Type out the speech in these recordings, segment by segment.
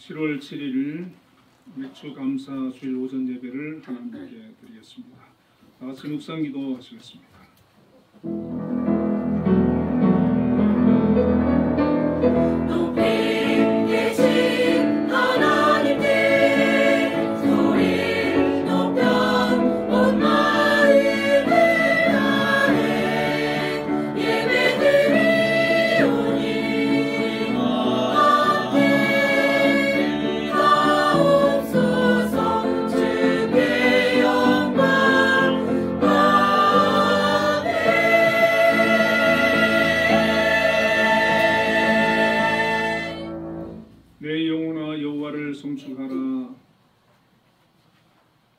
7월 7일 맥주 감사 주일 오전 예배를 하나님께 드리겠습니다. 다 같이 묵상 기도하시겠습니다.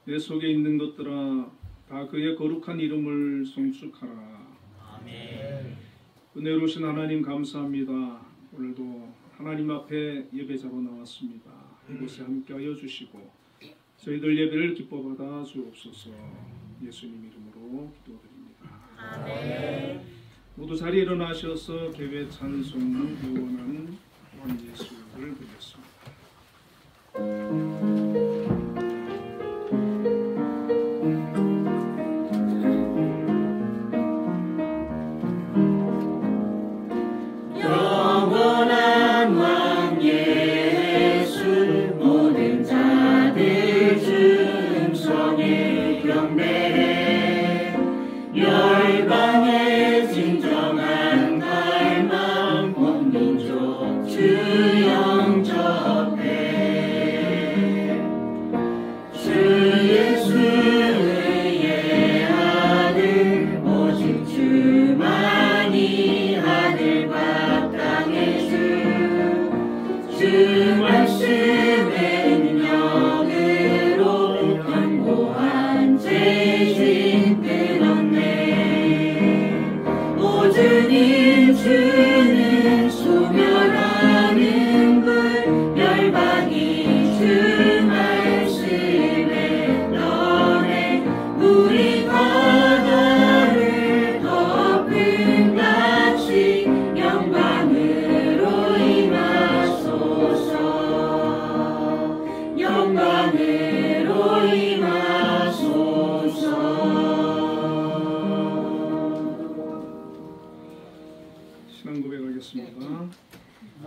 내 속에 있는 것들아 다 그의 거룩한 이름을 송축하라. 아멘. 은혜로우신 하나님 감사합니다. 오늘도 하나님 앞에 예배자로 나왔습니다. 이곳에 함께하여 주시고 저희들 예배를 기뻐 받아 주옵소서. 예수님 이름으로 기도드립니다. 아멘. 모두 자리에 일어나셔서 개회 찬송 유원한 왕 예수를 드리겠습니다. 신앙 고백하겠습니다.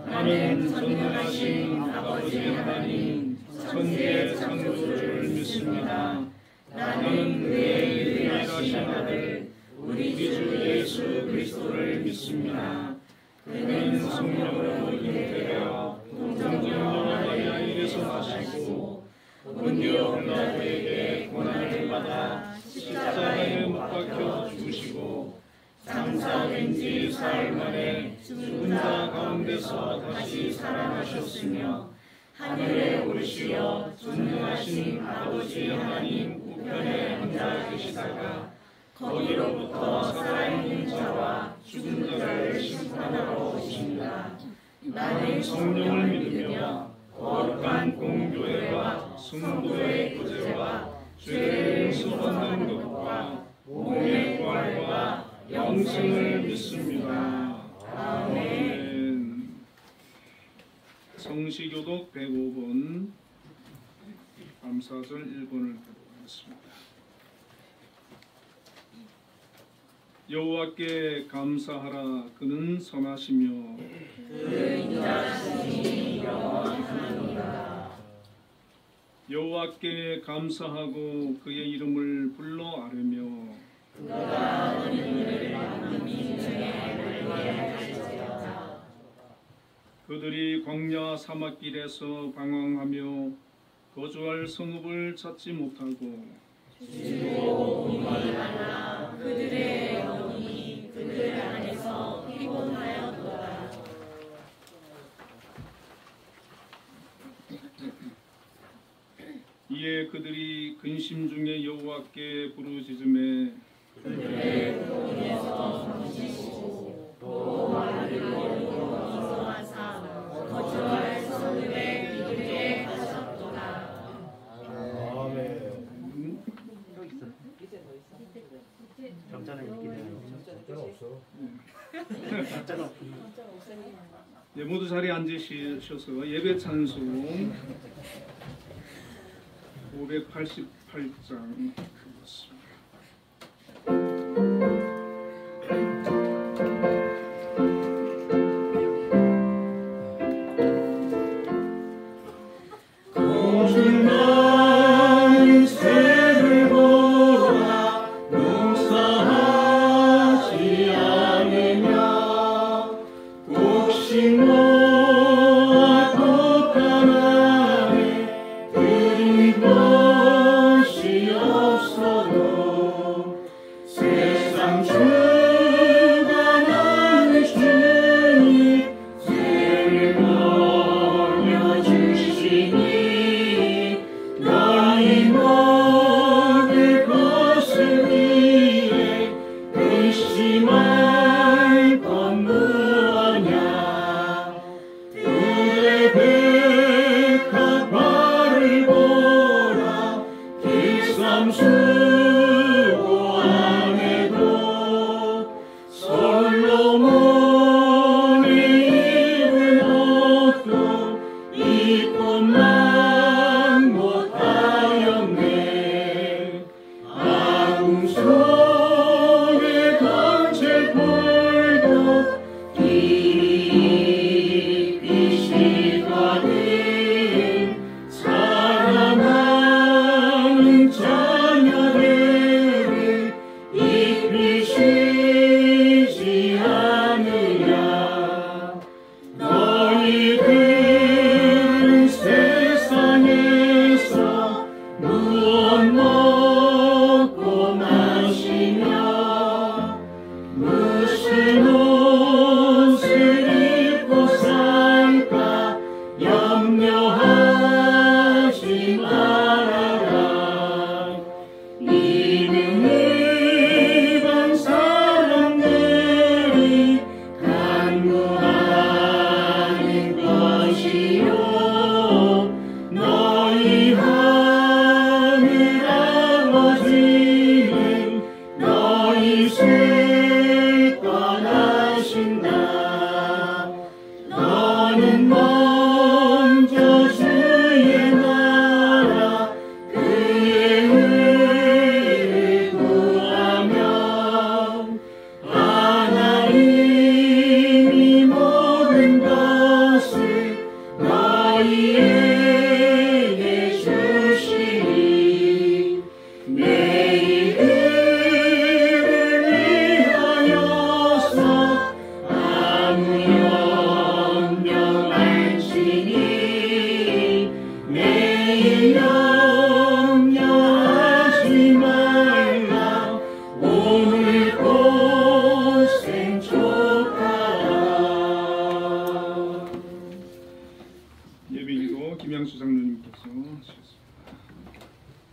나는 전능하신 아버지 하나님 천지의 창조주를 믿습니다. 나는 그의 유일하신 아들 우리 주 예수 그리스도를 믿습니다. 그는 성령으로 잉태되어 동정녀 마리아에게서 나시고 본디오 빌라도에게 고난을 받아 십자가에 못 박혀 죽으시고 장사된 지 사흘 만에 죽은 자 가운데서 다시 살아나셨으며 하늘에 오르시어 전능하신 아버지 하나님 우편에 앉아 계시다가 거기로부터 살아있는 자와 죽은 자를 심판하러 오십니다. 나는 성령을 믿으며 거룩한 공교회와 성도의 교제와 죄를 용서받는 것과 몸의 부활과 영생을 믿습니다. 아멘. 성시교독 105번 감사절 1번을 배우겠습니다. 여호와께 감사하라. 그는 선하시며 그 인자하심이 영원하니라. 여호와께 감사하고 그의 이름을 불러 아뢰며 그가 은혜를 많은 민중에 알게 하시리라. 그들이 광야 사막길에서 방황하며 거주할 성읍을 찾지 못하고 주고 공이 많아 그들의 영혼이 그들 안에서 피곤하였도다. 이에 그들이 근심 중에 여호와께 부르짖음에 그들의 공에서 멈추시고 또 하늘로 인도하사 거주할 성읍에 이르게 하셨도다. 아멘. 정자는 있긴 해요. 정자는 없어. 정자가 없어. 정자가 없어요. 모두 자리에 앉으셔서 예배 찬송 588장 읽었습니다.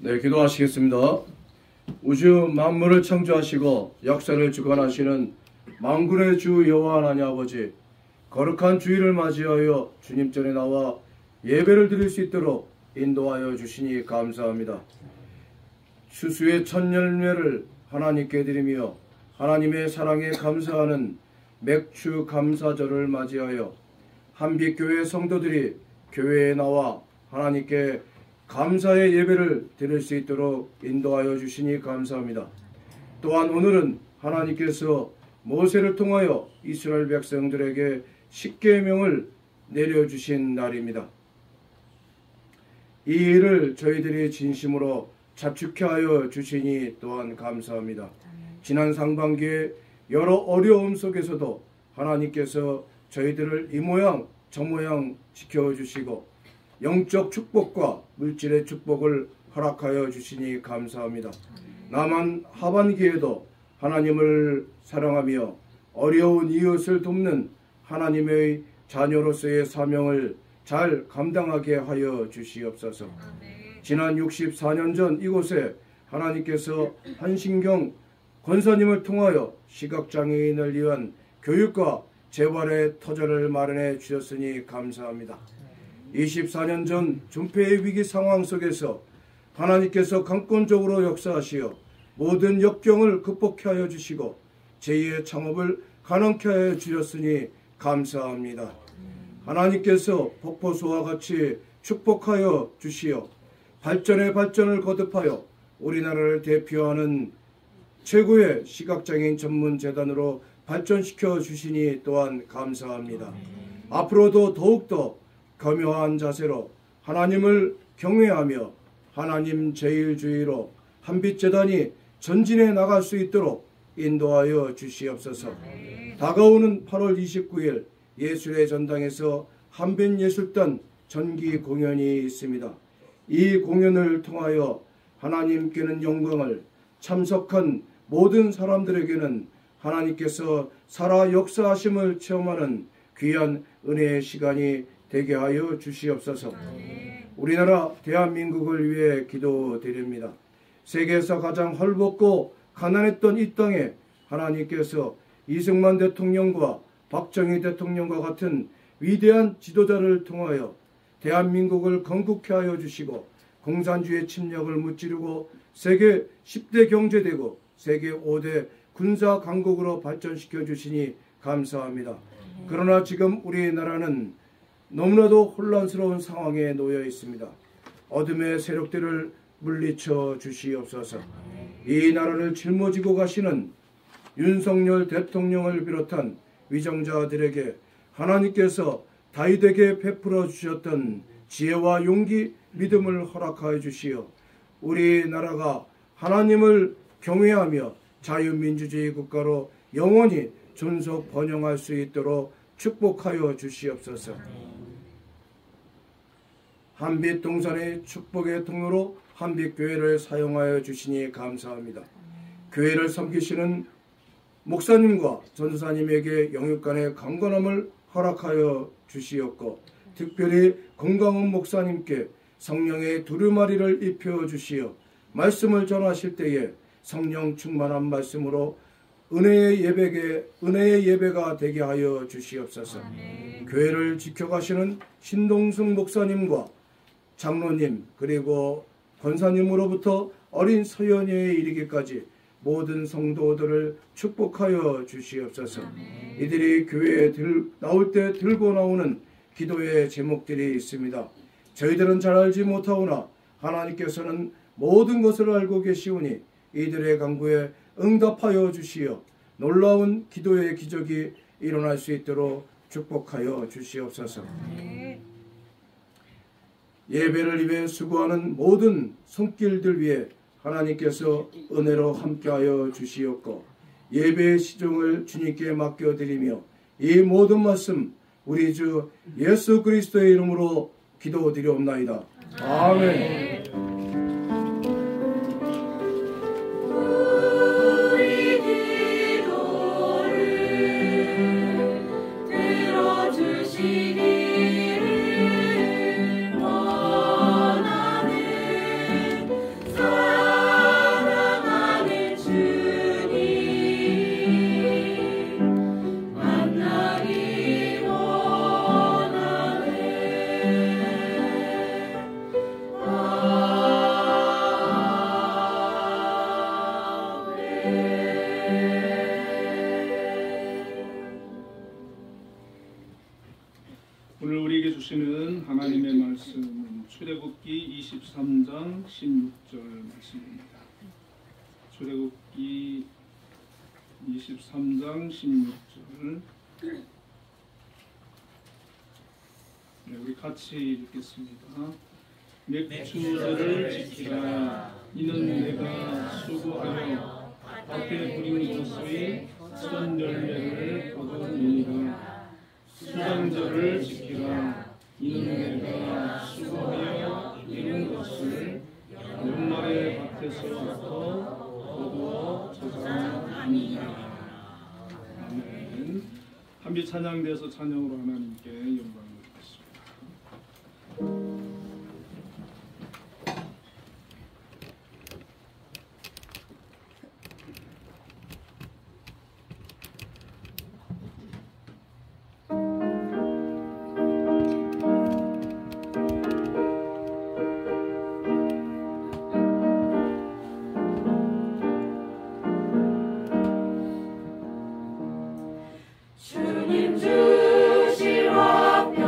네, 기도하시겠습니다. 우주 만물을 창조하시고 역사를 주관하시는 만군의 주 여호와 하나님 아버지, 거룩한 주일을 맞이하여 주님 전에 나와 예배를 드릴 수 있도록 인도하여 주시니 감사합니다. 추수의 첫 열매를 하나님께 드리며 하나님의 사랑에 감사하는 맥주 감사절을 맞이하여 한빛교회 성도들이 교회에 나와 하나님께 감사의 예배를 드릴 수 있도록 인도하여 주시니 감사합니다. 또한 오늘은 하나님께서 모세를 통하여 이스라엘 백성들에게 십계명을 내려주신 날입니다. 이 일을 저희들이 진심으로 자축해 하여 주시니 또한 감사합니다. 지난 상반기에 여러 어려움 속에서도 하나님께서 저희들을 이 모양 저 모양 지켜주시고 영적 축복과 물질의 축복을 허락하여 주시니 감사합니다. 남은 하반기에도 하나님을 사랑하며 어려운 이웃을 돕는 하나님의 자녀로서의 사명을 잘 감당하게 하여 주시옵소서. 지난 64년 전 이곳에 하나님께서 한신경 권사님을 통하여 시각장애인을 위한 교육과 재활의 터전을 마련해 주셨으니 감사합니다. 24년 전 존폐의 위기 상황 속에서 하나님께서 강권적으로 역사하시어 모든 역경을 극복해 하여 주시고 제2의 창업을 가능케 하여 주셨으니 감사합니다. 하나님께서 폭포수와 같이 축복하여 주시어 발전에 발전을 거듭하여 우리나라를 대표하는 최고의 시각장애인 전문 재단으로 발전시켜 주시니 또한 감사합니다. 앞으로도 더욱더 겸허한 자세로 하나님을 경외하며 하나님 제일주의로 한빛재단이 전진해 나갈 수 있도록 인도하여 주시옵소서. 다가오는 8월 29일 예술의 전당에서 한빛예술단 전기 공연이 있습니다. 이 공연을 통하여 하나님께는 영광을, 참석한 모든 사람들에게는 하나님께서 살아 역사하심을 체험하는 귀한 은혜의 시간이 되게 하여 주시옵소서. 우리나라 대한민국을 위해 기도드립니다. 세계에서 가장 헐벗고 가난했던 이 땅에 하나님께서 이승만 대통령과 박정희 대통령과 같은 위대한 지도자를 통하여 대한민국을 건국케 하여 주시고 공산주의 침략을 무찌르고 세계 10대 경제대국, 세계 5대 군사 강국으로 발전시켜 주시니 감사합니다. 그러나 지금 우리나라는 너무나도 혼란스러운 상황에 놓여 있습니다. 어둠의 세력들을 물리쳐 주시옵소서. 이 나라를 짊어지고 가시는 윤석열 대통령을 비롯한 위정자들에게 하나님께서 다윗에게 베풀어 주셨던 지혜와 용기, 믿음을 허락하여 주시어 우리나라가 하나님을 경외하며 자유민주주의 국가로 영원히 존속 번영할 수 있도록 축복하여 주시옵소서. 한빛동산의 축복의 통로로 한빛교회를 사용하여 주시니 감사합니다. 교회를 섬기시는 목사님과 전도사님에게 영육간의 강건함을 허락하여 주시옵고 특별히 건강한 목사님께 성령의 두루마리를 입혀 주시어 말씀을 전하실 때에 성령 충만한 말씀으로 은혜의 예배가 되게 하여 주시옵소서. 교회를 지켜가시는 신동승 목사님과 장로님 그리고 권사님으로부터 어린 서연이에 이르기까지 모든 성도들을 축복하여 주시옵소서. 이들이 교회에 나올 때 들고 나오는 기도의 제목들이 있습니다. 저희들은 잘 알지 못하오나 하나님께서는 모든 것을 알고 계시오니 이들의 간구에 응답하여 주시어 놀라운 기도의 기적이 일어날 수 있도록 축복하여 주시옵소서. 예배를 위해 수고하는 모든 손길들 위해 하나님께서 은혜로 함께하여 주시옵고 예배의 시종을 주님께 맡겨드리며 이 모든 말씀 우리 주 예수 그리스도의 이름으로 기도드리옵나이다. 아멘. 오늘 우리에게 주시는 하나님의 말씀은 출애굽기 23장 16절 말씀입니다. 출애굽기 23장 16절 우리 같이 읽겠습니다. 맥주절을 지키라. 이는 내가 수고하여 밭에 부린 것의 첫 열매를 거두니라. 수장절을 지키라. 이는 내가 수고하여 이룬 것을 연말에 밭에서부터 거두어 저장하니라. 아멘. 한빛 찬양대에서 찬양으로 하나님께 영광을 드리겠습니다. 주님 주신 화평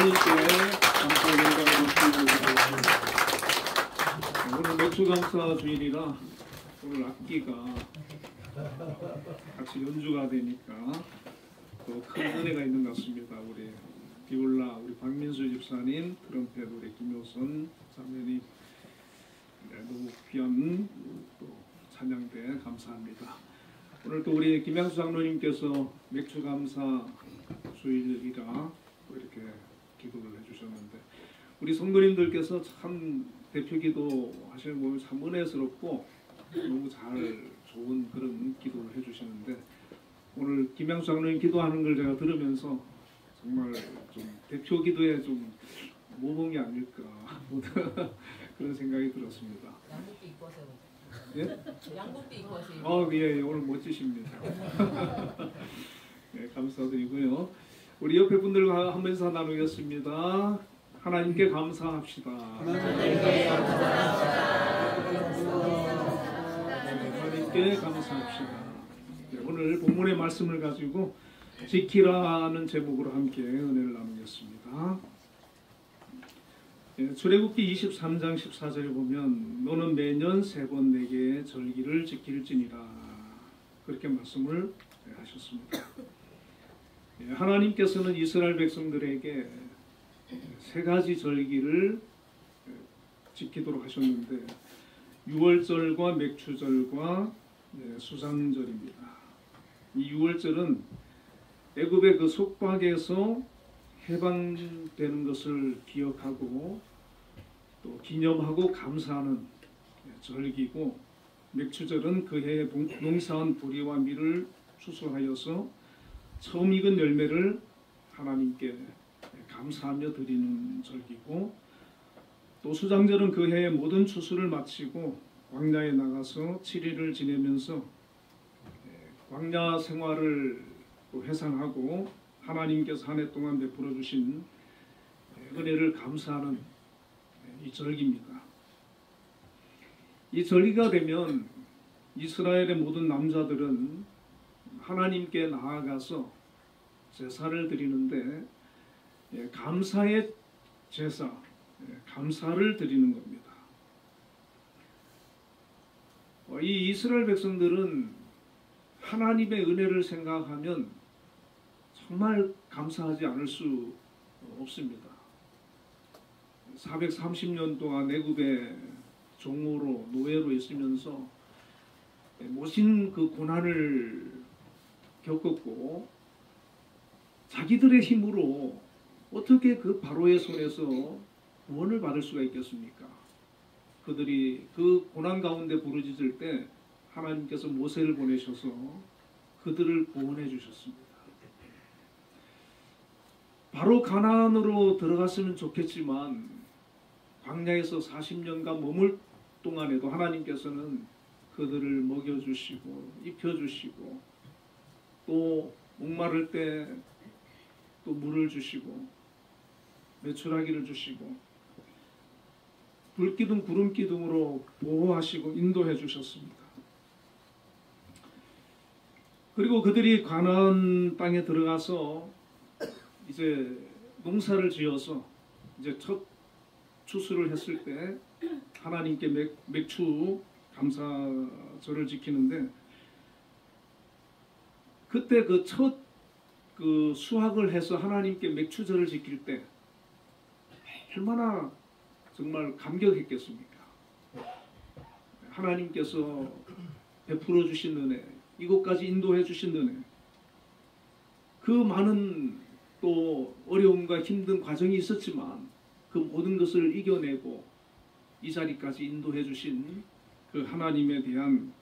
하나님께 감사의 영광을 드리겠습니다. 오늘 맥주감사 주일이라 오늘 악기가 같이 연주가 되니까 또 큰 은혜가 있는 것 같습니다. 우리 비올라 우리 박민수 집사님, 트럼펫 우리 김효선 자매님, 너무 귀한 또 찬양대 감사합니다. 오늘 또 우리 김양수 장로님께서 맥주감사 주일이라 또 이렇게 기도를 해주셨는데 우리 성도님들께서 참 대표기도 하시는 모습이 참 은혜스럽고 너무 잘 좋은 그런 기도를 해주시는데 오늘 김양수 장로님 기도하는 걸 제가 들으면서 정말 좀 대표기도에 좀 모범이 아닐까 그런 생각이 들었습니다. 양복도 입고 하세요. 예? 양복도 입고 하세요. 예, 오늘 멋지십니다. 네, 감사드리고요. 우리 옆에 분들과 한번 인사 나누겠습니다. 하나님께 감사합시다. 하나님께 감사합시다. 네, 오늘 본문의 말씀을 가지고 지키라는 제목으로 함께 은혜를 나누겠습니다. 예, 출애굽기 23장 14절에 보면 너는 매년 3번 내게 절기를 지킬지니라 그렇게 말씀을 하셨습니다. 예, 하나님께서는 이스라엘 백성들에게 3가지 절기를 지키도록 하셨는데 6월절과 맥추절과 수상절입니다. 이 6월절은 애굽의 그 속박에서 해방되는 것을 기억하고 또 기념하고 감사하는 절기고 맥추절은 그 해에 농사한 보리와 밀을 추수하여서 처음 익은 열매를 하나님께 감사하며 드리는 절기고 또 수장절은 그 해의 모든 추수를 마치고 광야에 나가서 7일을 지내면서 광야 생활을 또 회상하고 하나님께서 한 해 동안 베풀어 주신 은혜를 감사하는 이 절기입니다. 이 절기가 되면 이스라엘의 모든 남자들은 하나님께 나아가서 제사를 드리는데 감사의 제사, 감사를 드리는 겁니다. 이 이스라엘 백성들은 하나님의 은혜를 생각하면 정말 감사하지 않을 수 없습니다. 430년 동안 애굽의 종으로 노예로 있으면서 모진 그 고난을 겪었고 자기들의 힘으로 어떻게 그 바로의 손에서 구원을 받을 수가 있겠습니까? 그들이 그 고난 가운데 부르짖을 때 하나님께서 모세를 보내셔서 그들을 구원해 주셨습니다. 바로 가나안으로 들어갔으면 좋겠지만 광야에서 40년간 머물 동안에도 하나님께서는 그들을 먹여주시고 입혀주시고 또 목마를 때 또 물을 주시고 메추라기를 주시고 불기둥 구름기둥으로 보호하시고 인도해 주셨습니다. 그리고 그들이 가나안 땅에 들어가서 이제 농사를 지어서 이제 첫 추수를 했을 때 하나님께 맥추 감사절을 지키는데 그때 그 첫 그 수확을 해서 하나님께 맥추절을 지킬 때 얼마나 정말 감격했겠습니까? 하나님께서 베풀어 주신 은혜, 이곳까지 인도해 주신 은혜, 그 많은 또 어려움과 힘든 과정이 있었지만 그 모든 것을 이겨내고 이 자리까지 인도해 주신 그 하나님에 대한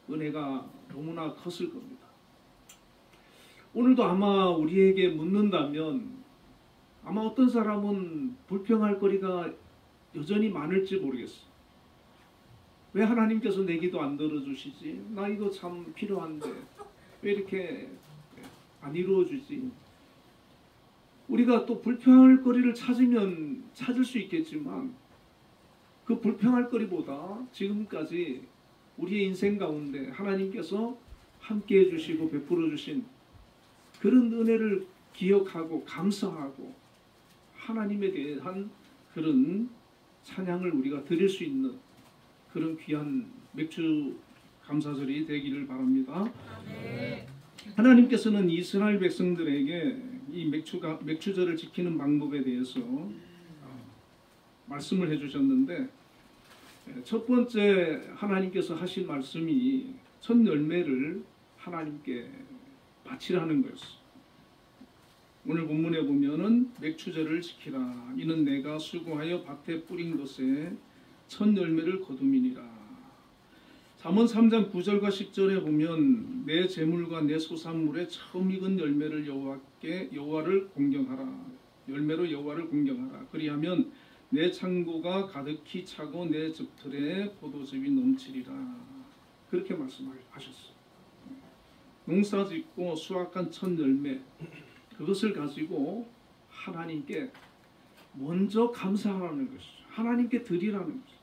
은혜가 너무나 컸을 겁니다. 오늘도 아마 우리에게 묻는다면 아마 어떤 사람은 불평할 거리가 여전히 많을지 모르겠어요. 왜 하나님께서 내 기도 안 들어주시지? 나 이거 참 필요한데 왜 이렇게 안 이루어주지? 우리가 또 불평할 거리를 찾으면 찾을 수 있겠지만 그 불평할 거리보다 지금까지 우리의 인생 가운데 하나님께서 함께 해주시고 베풀어 주신 그런 은혜를 기억하고 감사하고 하나님에 대한 그런 찬양을 우리가 드릴 수 있는 그런 귀한 맥주 감사절이 되기를 바랍니다. 하나님께서는 이스라엘 백성들에게 이 맥주절을 지키는 방법에 대해서 말씀을 해주셨는데, 첫 번째 하나님께서 하신 말씀이 첫 열매를 하나님께 바치라는 거였어요. 오늘 본문에 보면은 맥주절을 지키라. 이는 내가 수고하여 밭에 뿌린 것에 첫 열매를 거둠이니라. 잠언 3장 9절과 10절에 보면 내 재물과 내 소산물의 처음 익은 열매를 여호와를 공경하라. 열매로 여호와를 공경하라. 그리하면 내 창고가 가득히 차고 내 즙틀에 포도즙이 넘치리라. 그렇게 말씀하셨어요. 농사짓고 수확한 첫 열매, 그것을 가지고 하나님께 먼저 감사하라는 것이죠. 하나님께 드리라는 것이죠.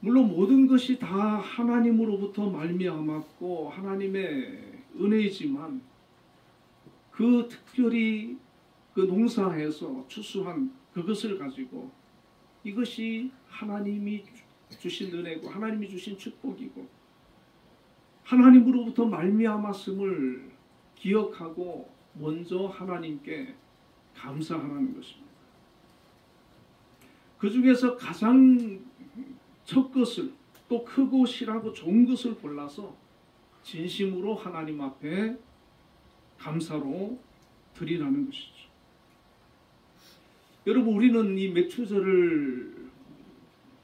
물론 모든 것이 다 하나님으로부터 말미암았고 하나님의 은혜이지만, 그 특별히 그 농사에서 추수한 그것을 가지고 이것이 하나님이 주신 은혜고 하나님이 주신 축복이고 하나님으로부터 말미암았음을 기억하고 먼저 하나님께 감사하라는 것입니다. 그 중에서 가장 첫 것을, 또 크고 실하고 좋은 것을 골라서 진심으로 하나님 앞에 감사로 드리라는 것이죠. 여러분, 우리는 이 맥주절을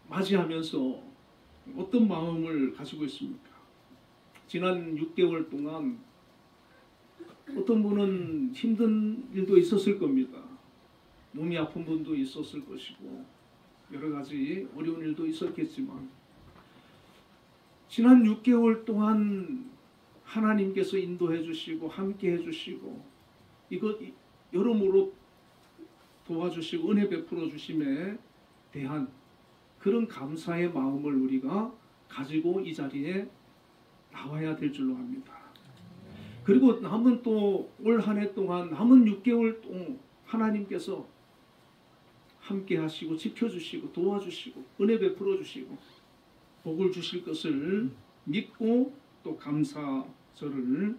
맞이하면서 어떤 마음을 가지고 있습니까? 지난 6개월 동안 어떤 분은 힘든 일도 있었을 겁니다. 몸이 아픈 분도 있었을 것이고 여러 가지 어려운 일도 있었겠지만, 지난 6개월 동안 하나님께서 인도해 주시고 함께 해 주시고 이것 여러모로 도와주시고 은혜 베풀어 주심에 대한 그런 감사의 마음을 우리가 가지고 이 자리에 나와야 될 줄로 압니다. 그리고 남은 또 올 한 해 동안 남은 6개월 동안 하나님께서 함께 하시고 지켜주시고 도와주시고 은혜 베풀어 주시고 복을 주실 것을 믿고 또 감사절을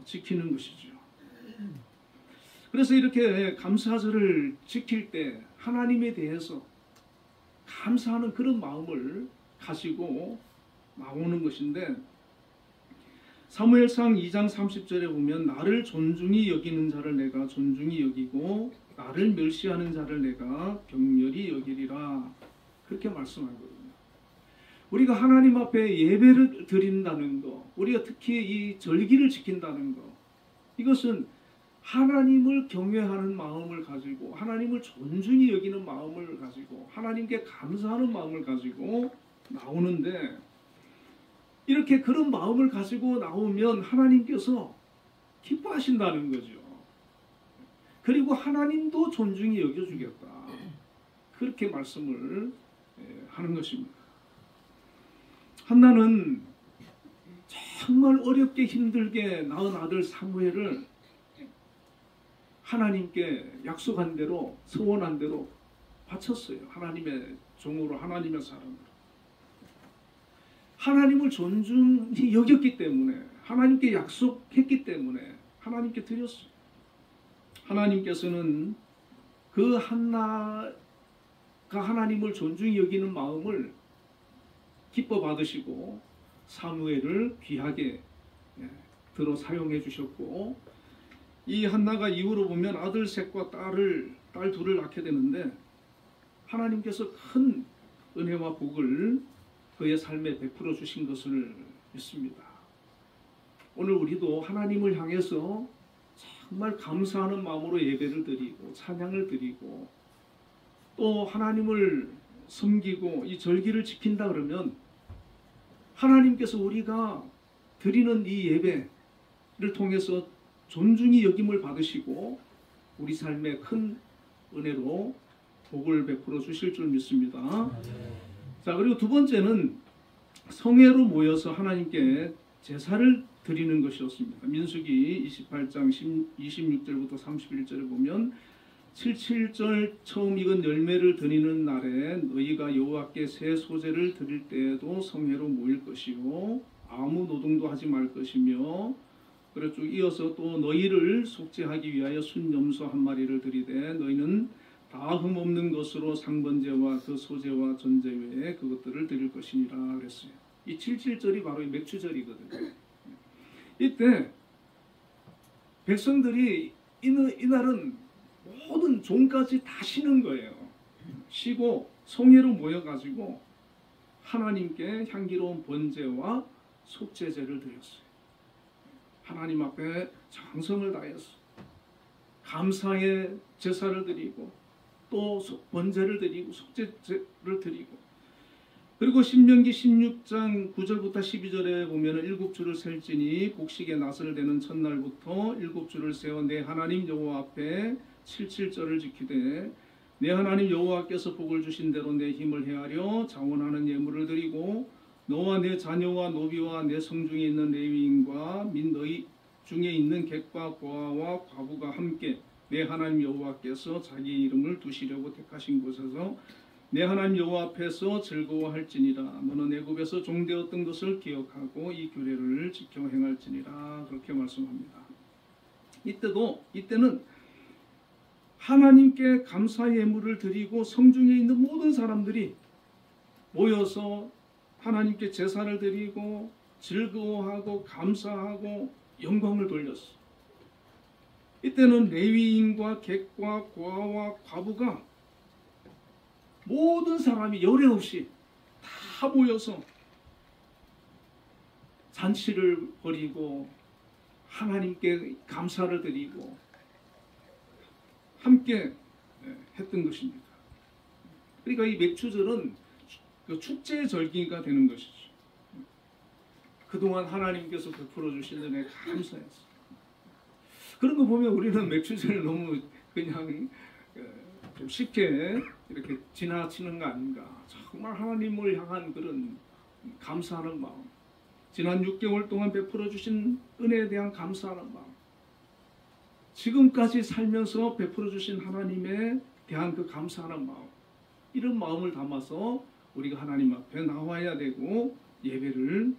지키는 것이죠. 그래서 이렇게 감사절을 지킬 때 하나님에 대해서 감사하는 그런 마음을 가지고 나오는 것인데, 사무엘상 2장 30절에 보면 나를 존중히 여기는 자를 내가 존중히 여기고 나를 멸시하는 자를 내가 경멸히 여기리라. 그렇게 말씀하거든요. 우리가 하나님 앞에 예배를 드린다는 것, 우리가 특히 이 절기를 지킨다는 것, 이것은 하나님을 경외하는 마음을 가지고 하나님을 존중히 여기는 마음을 가지고 하나님께 감사하는 마음을 가지고 나오는데, 이렇게 그런 마음을 가지고 나오면 하나님께서 기뻐하신다는 거죠. 그리고 하나님도 존중히 여겨주겠다. 그렇게 말씀을 하는 것입니다. 한나는 정말 어렵게 힘들게 낳은 아들 사무엘을 하나님께 약속한 대로, 서원한 대로 바쳤어요. 하나님의 종으로, 하나님의 사람으로. 하나님을 존중히 여겼기 때문에, 하나님께 약속했기 때문에 하나님께 드렸어요. 하나님께서는 그 한나가 하나님을 존중히 여기는 마음을 기뻐 받으시고 사무엘을 귀하게 들어 사용해 주셨고, 이 한나가 이후로 보면 아들 셋과 딸 둘을 낳게 되는데 하나님께서 큰 은혜와 복을 그의 삶에 베풀어 주신 것을 믿습니다. 오늘 우리도 하나님을 향해서 정말 감사하는 마음으로 예배를 드리고 찬양을 드리고 또 하나님을 섬기고 이 절기를 지킨다 그러면 하나님께서 우리가 드리는 이 예배를 통해서 존중히 여김을 받으시고 우리 삶에 큰 은혜로 복을 베풀어 주실 줄 믿습니다. 자, 그리고 두 번째는 성회로 모여서 하나님께 제사를 드리는 것이었습니다. 민수기 28장 26절부터 31절에 보면 77절 처음 익은 열매를 드리는 날에 너희가 여호와께 새 소재를 드릴 때에도 성회로 모일 것이요 아무 노동도 하지 말 것이며 그리고 쭉 이어서 또 너희를 속죄하기 위하여 순염소 한 마리를 드리되 너희는 다 흠없는 것으로 상번제와 그 소제와 전제 외에 그것들을 드릴 것이니라 그랬어요. 이 77절이 바로 이 맥추절이거든요. 이때 백성들이 이날은 모든 종까지 다 쉬는 거예요. 쉬고 성회로 모여가지고 하나님께 향기로운 번제와 속죄제를 드렸어요. 하나님 앞에 정성을 다해서 감사의 제사를 드리고 또 번제를 드리고 속죄제를 드리고 그리고 신명기 16장 9절부터 12절에 보면 7주를 셀지니 곡식의 낫을 대는 첫날부터 7주를 세워 내 하나님 여호와 앞에 77절을 지키되 내 하나님 여호와께서 복을 주신 대로 내 힘을 헤아려 자원하는 예물을 드리고 너와 내 자녀와 노비와 내 성중에 있는 레위인과 및 너희 중에 있는 객과 고아와 과부가 함께 내 하나님 여호와께서 자기 이름을 두시려고 택하신 곳에서 내 하나님 여호와 앞에서 즐거워할지니라. 너는 애굽에서 종되었던 것을 기억하고 이 규례를 지켜 행할지니라. 그렇게 말씀합니다. 이때는 하나님께 감사 예물을 드리고 성중에 있는 모든 사람들이 모여서 하나님께 제사를 드리고 즐거워하고 감사하고 영광을 돌렸어. 이때는 레위인과 객과 고아와 과부가 모든 사람이 열애 없이 다 모여서 잔치를 벌이고 하나님께 감사를 드리고 함께 했던 것입니다. 그러니까 이 맥추절은 축제의 절기가 되는 것이죠. 그동안 하나님께서 베풀어 주신 은혜 감사해서 그런 거 보면 우리는 맥추절을 너무 그냥 좀 쉽게 이렇게 지나치는 거 아닌가. 정말 하나님을 향한 그런 감사하는 마음, 지난 6개월 동안 베풀어 주신 은혜에 대한 감사하는 마음, 지금까지 살면서 베풀어 주신 하나님에 대한 그 감사하는 마음, 이런 마음을 담아서 우리가 하나님 앞에 나와야 되고 예배를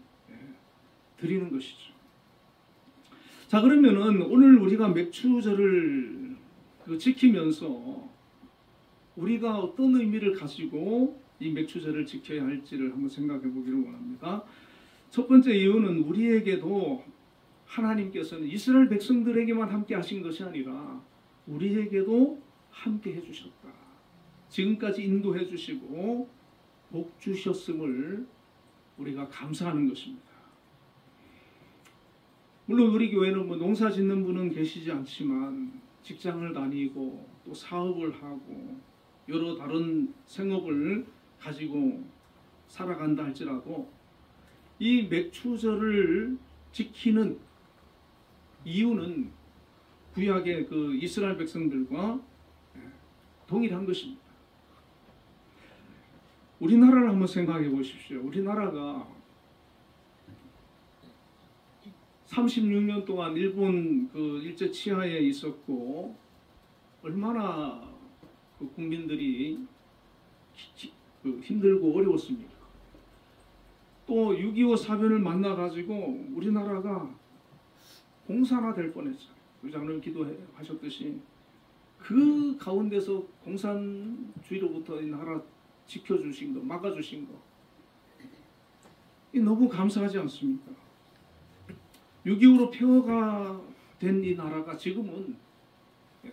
드리는 것이죠. 자, 그러면은 오늘 우리가 맥추절을 지키면서 우리가 어떤 의미를 가지고 이 맥추절을 지켜야 할지를 한번 생각해 보기를 원합니다. 첫 번째 이유는 우리에게도 하나님께서는 이스라엘 백성들에게만 함께 하신 것이 아니라 우리에게도 함께 해주셨다. 지금까지 인도해 주시고 복 주셨음을 우리가 감사하는 것입니다. 물론 우리 교회는 농사 짓는 분은 계시지 않지만 직장을 다니고 또 사업을 하고 여러 다른 생업을 가지고 살아간다 할지라도 이 맥추절을 지키는 이유는 구약의 그 이스라엘 백성들과 동일한 것입니다. 우리나라를 한번 생각해 보십시오. 우리나라가 36년 동안 일본 그 일제 치하에 있었고 얼마나 그 국민들이 힘들고 어려웠습니까? 또 6.25 사변을 만나가지고 우리나라가 공산화될 뻔했어요. 의장님 기도하셨듯이 그 가운데서 공산주의로부터 이 나라 지켜주신 거, 막아주신 거, 이 너무 감사하지 않습니까? 6.25로 폐허가 된 이 나라가 지금은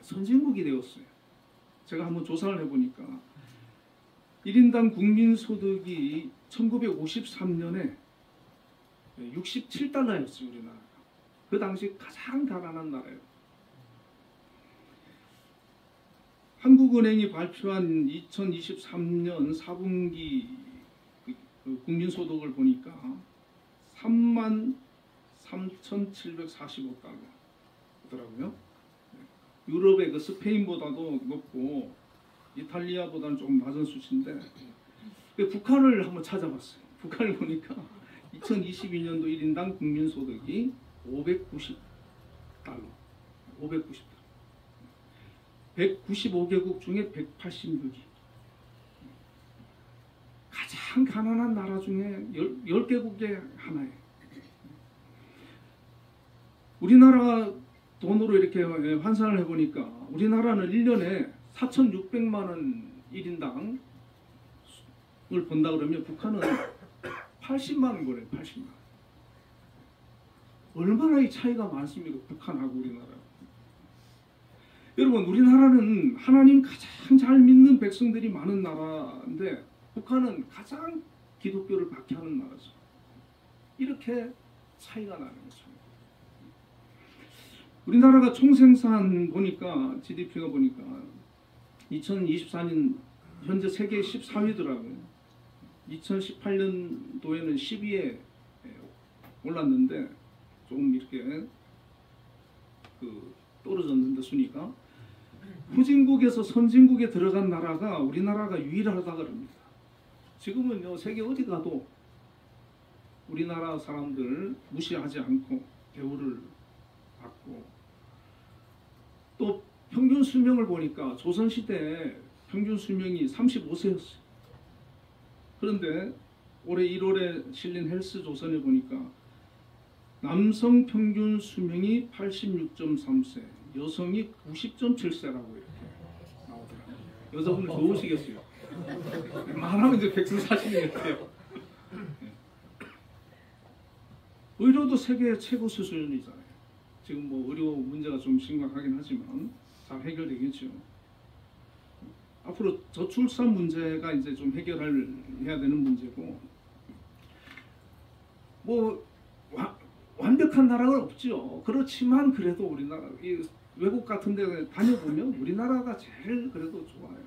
선진국이 되었어요. 제가 한번 조사를 해보니까 1인당 국민소득이 1953년에 67달러였어요. 우리나라가. 그 당시 가장 가난한 나라예요. 한국은행이 발표한 2023년 4분기 그 국민소득을 보니까 33,745달러더라고요. 유럽의 그 스페인보다도 높고 이탈리아보다는 조금 낮은 수치인데 북한을 한번 찾아봤어요. 북한을 보니까 2022년도 1인당 국민소득이 590달러. 590달러. 195개국 중에 186위. 가장 가난한 나라 중에 10개국의 하나예요. 우리나라 돈으로 이렇게 환산을 해보니까 우리나라는 1년에 4,600만 원 1인당을 본다 그러면 북한은 80만 원 거래요. 80만 원. 얼마나 이 차이가 많습니까? 북한하고 우리나라. 여러분, 우리나라는 하나님 가장 잘 믿는 백성들이 많은 나라인데 북한은 가장 기독교를 박해하는 나라죠. 이렇게 차이가 나는 거죠. 우리나라가 총생산 보니까 GDP가 보니까 2024년 현재 세계 14위더라고요. 2018년도에는 10위에 올랐는데 조금 이렇게 떨어졌는데 순위가 후진국에서 선진국에 들어간 나라가 우리나라가 유일하다 그럽니다. 지금은요 세계 어디 가도 우리나라 사람들 무시하지 않고 대우를 받고 또 평균 수명을 보니까 조선시대 평균 수명이 35세였어요. 그런데 올해 1월에 실린 헬스조선에 보니까 남성 평균 수명이 86.3세, 여성이 90.7세라고 이렇게 나오더라고요. 여자분들 좋으시겠어요. 말하면 이제 백승 사시겠어요. 의료도 세계 최고 수준이잖아요. 지금 뭐 의료 문제가 좀 심각하긴 하지만 잘 해결되겠죠. 앞으로 저출산 문제가 이제 좀 해야 되는 문제고 뭐 완벽한 나라가 없죠. 그렇지만 그래도 우리나라 외국 같은 데 다녀보면 우리나라가 제일 그래도 좋아요.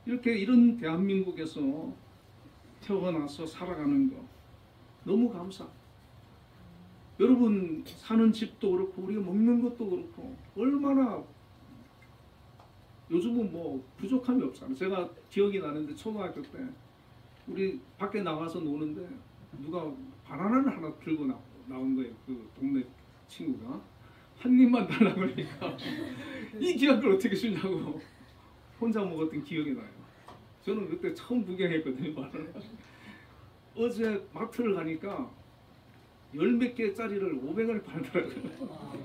이런 대한민국에서 태어나서 살아가는 거 너무 감사. 여러분 사는 집도 그렇고 우리가 먹는 것도 그렇고 얼마나 요즘은 뭐 부족함이 없잖아요. 제가 기억이 나는데 초등학교 때 우리 밖에 나가서 노는데 누가 바나나를 하나 들고 나온 거예요. 그 동네 친구가 한 입만 달라고 그러니까 이 귀한 걸 어떻게 주냐고 혼자 먹었던 기억이 나요. 저는 그때 처음 구경했거든요. 바나나. 어제 마트를 가니까 10몇 개짜리를 500원에 팔더라고요.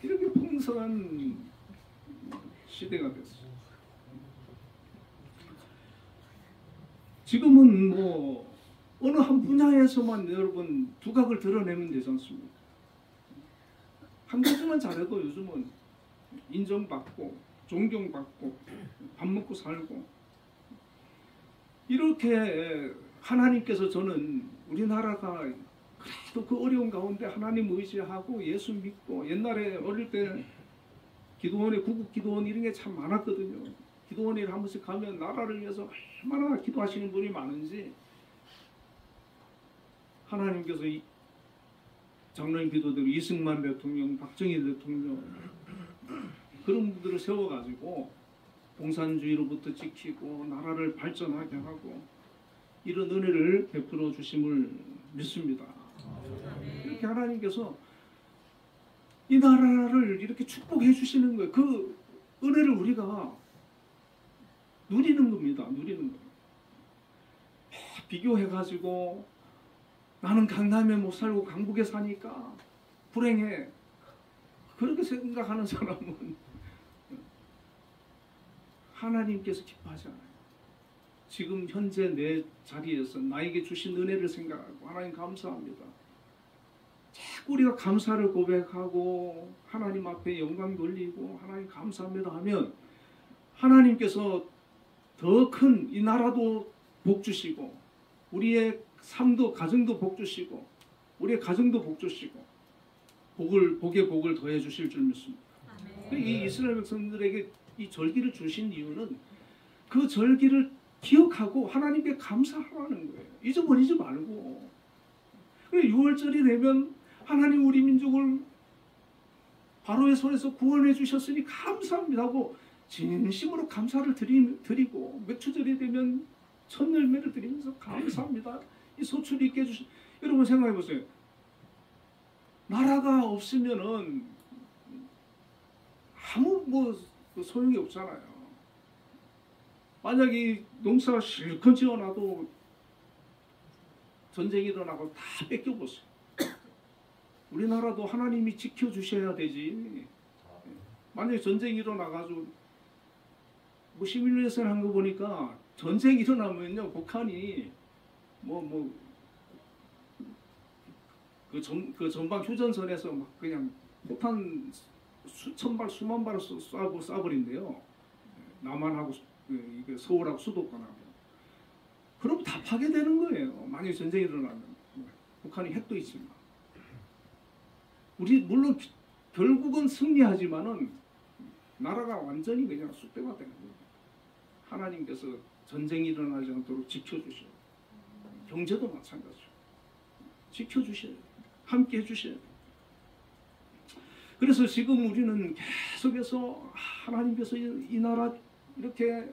이렇게 풍성한 시대가 됐어요. 지금은 뭐 어느 한 분야에서만 여러분 두각을 드러내면 되지 않습니까? 한 가지만 잘해도 요즘은 인정받고 존경받고 밥 먹고 살고 이렇게 하나님께서 저는 우리나라가 그래도 그 어려운 가운데 하나님 의지하고 예수 믿고 옛날에 어릴 때 기도원에 구국 기도원 이런 게 참 많았거든요. 기도원에 한 번씩 가면 나라를 위해서 얼마나 기도하시는 분이 많은지 하나님께서 이 장로님 기도대로 이승만 대통령, 박정희 대통령 그런 분들을 세워가지고 공산주의로부터 지키고 나라를 발전하게 하고 이런 은혜를 베풀어 주심을 믿습니다. 이렇게 하나님께서 이 나라를 이렇게 축복해 주시는 거예요. 그 은혜를 우리가 누리는 겁니다. 누리는 거예요. 비교해가지고 나는 강남에 못 살고 강북에 사니까 불행해. 그렇게 생각하는 사람은 하나님께서 기뻐하지 않아요. 지금 현재 내 자리에서 나에게 주신 은혜를 생각하고 하나님 감사합니다. 자꾸 우리가 감사를 고백하고 하나님 앞에 영광 돌리고 하나님 감사합니다 하면 하나님께서 더 큰 이 나라도 복 주시고 우리의 삶도 가정도 복 주시고 우리의 가정도 복 주시고 복의 복을 더해 주실 줄 믿습니다. 이 이스라엘 백성들에게 이 절기를 주신 이유는 그 절기를 기억하고 하나님께 감사하라는 거예요. 잊어버리지 말고. 6월절이 되면 하나님 우리 민족을 바로의 손에서 구원해 주셨으니 감사합니다 하고 진심으로 감사를 드리고 맥추절이 되면 첫 열매를 드리면서 감사합니다. 이 소출이 있게 해주신 여러분 생각해 보세요. 나라가 없으면은 아무 뭐 소용이 없잖아요. 만약에 농사 실컷 지어놔도 전쟁이 일어나고 다 뺏겨버렸어요. 우리나라도 하나님이 지켜주셔야 되지. 만약에 전쟁이 일어나가지고 뭐 시뮬레이션 한 거 보니까 전쟁이 일어나면요 북한이 그 전방 휴전선에서 막 그냥 폭탄 수천 발 수만 발을 쏴버린대요. 남한하고 그 서울하고 수도권하고. 그럼 다 파괴되는 거예요. 만약에 전쟁이 일어나면. 북한이 핵도 있지만. 우리 물론 결국은 승리하지만은 나라가 완전히 그냥 쑥대가 되는 거예요. 하나님께서 전쟁이 일어나지 않도록 지켜주셔요. 경제도 마찬가지죠. 지켜주셔요. 함께 해주셔요. 그래서 지금 우리는 계속해서 하나님께서 이 나라 이렇게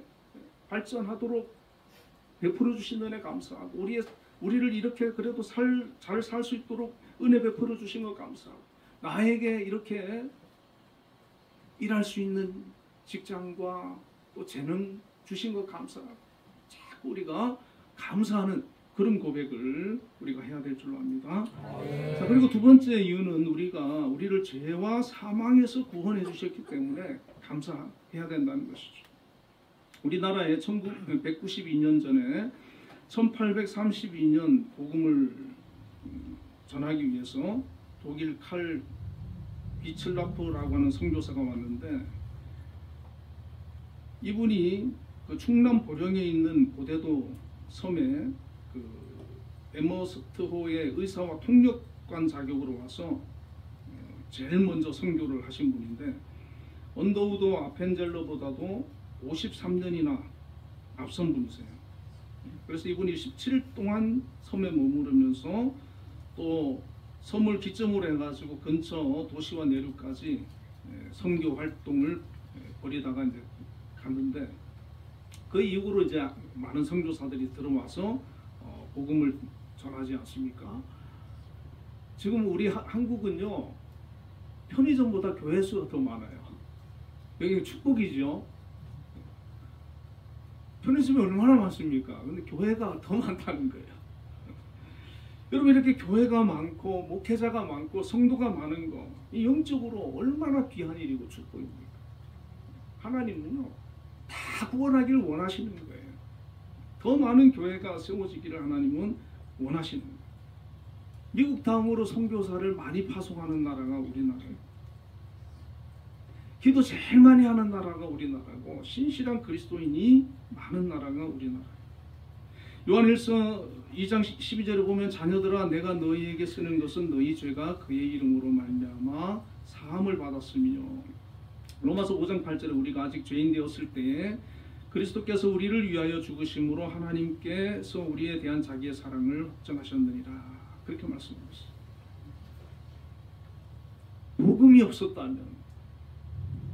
발전하도록 베풀어 주신 은혜 감사하고 우리를 이렇게 그래도 잘 살 수 있도록 은혜 베풀어 주신 것 감사하고 나에게 이렇게 일할 수 있는 직장과 또 재능 주신 것 감사하고 자꾸 우리가 감사하는 그런 고백을 우리가 해야 될 줄로 압니다. 자, 그리고 두 번째 이유는 우리를 죄와 사망에서 구원해 주셨기 때문에 감사해야 된다는 것이죠. 우리나라에 1992년 전에 1832년 복음을 전하기 위해서 독일 칼 비틀라프라고 하는 선교사가 왔는데 이분이 그 충남 보령에 있는 고대도 섬에 그 에머스트호의 의사와 통역관 자격으로 와서 제일 먼저 선교를 하신 분인데 언더우드 아펜젤러보다도 53년이나 앞선 분이세요. 그래서 이분이 17일 동안 섬에 머무르면서 또 섬을 기점으로 해가지고 근처 도시와 내륙까지 선교 활동을 벌이다가 이제 갔는데 그 이후로 이제 많은 선교사들이 들어와서 복음을 전하지 않습니까? 지금 우리 한국은요 편의점보다 교회 수가 더 많아요. 여기 축복이죠. 편의점이 얼마나 많습니까? 근데 교회가 더 많다는 거예요. 여러분 이렇게 교회가 많고 목회자가 많고 성도가 많은 거 이 영적으로 얼마나 귀한 일이고 축복입니까? 하나님은요 다 구원하기를 원하시는 거예요. 더 많은 교회가 세워지기를 하나님은 원하시는 거예요. 미국 다음으로 선교사를 많이 파송하는 나라가 우리나라예요. 기도 제일 많이 하는 나라가 우리나라고 신실한 그리스도인이 많은 나라가 우리나라예요. 요한일서 2장 12절에 보면 자녀들아 내가 너희에게 쓰는 것은 너희 죄가 그의 이름으로 말미암아 사함을 받았으며 로마서 5장 8절에 우리가 아직 죄인 되었을 때에 그리스도께서 우리를 위하여 죽으심으로 하나님께서 우리에 대한 자기의 사랑을 확정하셨느니라 그렇게 말씀하셨어요. 복음이 없었다면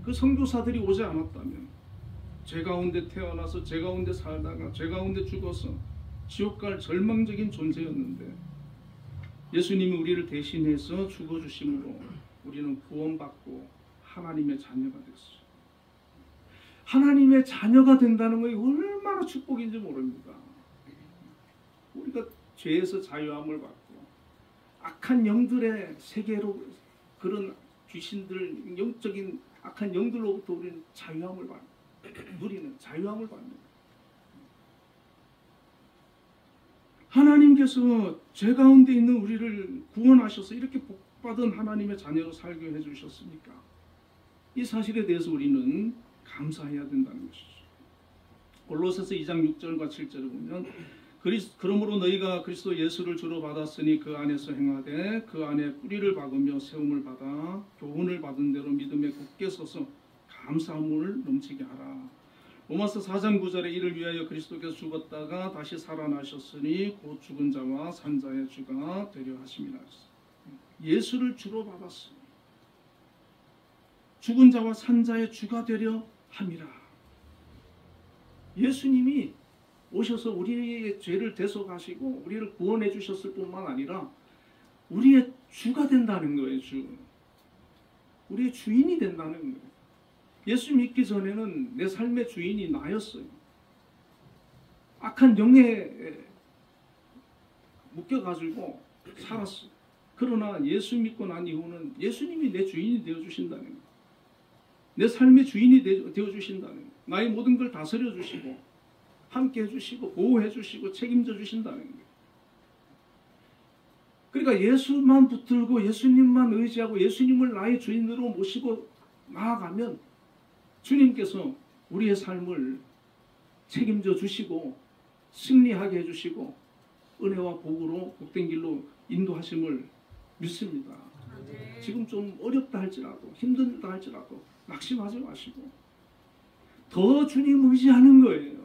그 선교사들이 오지 않았다면 죄 가운데 태어나서 죄 가운데 살다가 죄 가운데 죽어서 지옥 갈 절망적인 존재였는데 예수님이 우리를 대신해서 죽어주심으로 우리는 구원받고 하나님의 자녀가 됐어요. 하나님의 자녀가 된다는 것이 얼마나 축복인지 모릅니다. 우리가 죄에서 자유함을 받고 악한 영들의 세계로 그런 귀신들 영적인 악한 영들로부터 우리는 자유함을 누리는 자유함을 받는 거예요. 하나님께서 죄 가운데 있는 우리를 구원하셔서 이렇게 복받은 하나님의 자녀로 살게 해주셨으니까 이 사실에 대해서 우리는 감사해야 된다는 것이죠. 골로새서 2장 6절과 7절을 보면 그러므로 너희가 그리스도 예수를 주로 받았으니 그 안에서 행하되 그 안에 뿌리를 박으며 세움을 받아 교훈을 받은 대로 믿음에 굳게 서서 감사함을 넘치게 하라. 로마서 4장 9절에 이를 위하여 그리스도께서 죽었다가 다시 살아나셨으니 곧 죽은 자와 산 자의 주가 되려 하심이라. 예수를 주로 받았으니 죽은 자와 산 자의 주가 되려 함이라. 예수님이 오셔서 우리의 죄를 대속하시고 우리를 구원해 주셨을 뿐만 아니라 우리의 주가 된다는 거예요. 주. 우리의 주인이 된다는 거예요. 예수 믿기 전에는 내 삶의 주인이 나였어요. 악한 영에 묶여가지고 살았어요. 그러나 예수 믿고 난 이후는 예수님이 내 주인이 되어주신다는 거예요. 내 삶의 주인이 되어주신다는 거예요. 나의 모든 걸 다스려 주시고 함께 해주시고 보호해 주시고 책임져 주신다는 거예요. 그러니까 예수만 붙들고 예수님만 의지하고 예수님을 나의 주인으로 모시고 나아가면 주님께서 우리의 삶을 책임져 주시고 승리하게 해주시고 은혜와 복으로 복된 길로 인도하심을 믿습니다. 지금 좀 어렵다 할지라도 힘들다 할지라도 낙심하지 마시고 더 주님 의지하는 거예요.